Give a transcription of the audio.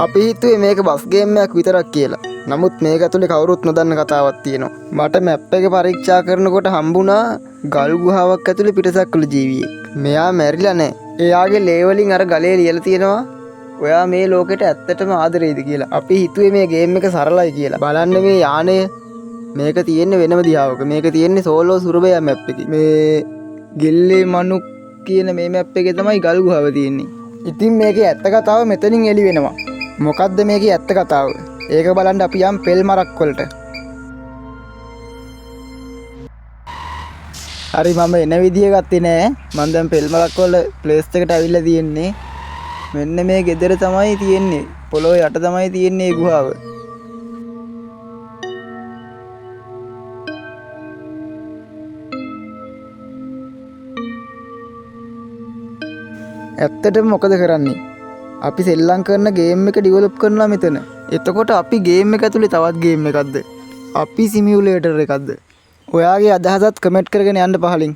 අපි හිතුවේ මේක බස් ගේම් එකක් විතරක් කියලා. නමුත් මේක ඇතුලේ කවුරුත් නොදන්න කතාවක් තියෙනවා. මට මැප් එක පරීක්ෂා කරනකොට හම්බුණා ගල් ගුහාවක් ඇතුලේ පිටසක්වල ජීවියෙක්. මෙයා මැරිලා නැහැ. එයාගේ ලේ වලින් අර ගලේ ලියලා තියෙනවා ඔයා මේ ලෝකෙට ඇත්තටම ආදරෙයිද කියලා. අපි හිතුවේ මේ ගේම් එක සරලයි කියලා. බලන්න මේ යානය මේක තියෙන්නේ වෙනම දිහාවක. මේක තියෙන්නේ සෝලෝ සුරබයා මැප් එකේ. මේ ගෙල්ලේ මනුක් කියන මේ මැප් එකේ තමයි ගල් ගුහාව තියෙන්නේ. ඉතින් මේකේ ඇත්ත කතාව මෙතනින් එළි වෙනවා. මොකද්ද මේකේ ඇත්ත කතාව? ඒක බලන්න අපි යම් පෙල් මරක් වලට. හරි මම එන විදිය ගත්තේ නෑ. මම දැන් පෙල් මරක් වල ප්ලේස් එකට ඇවිල්ලා තියෙන්නේ. මෙන්න මේ ගෙදර තමයි තියෙන්නේ. පොළොව යට තමයි තියෙන්නේ ගුහාව. ඇත්තටම මොකද කරන්නේ? අපි සෙල්ලම් කරන ගේම් එක ඩෙවලොප් කරනවා මෙතන. එතකොට අපි ගේම් එක ඇතුලේ තවත් ගේම් එකක්ද? අපි සිමියුලේටර් එකක්ද? ඔයාගේ අදහසත් කමෙන්ට් කරගෙන යන්න පහලින්.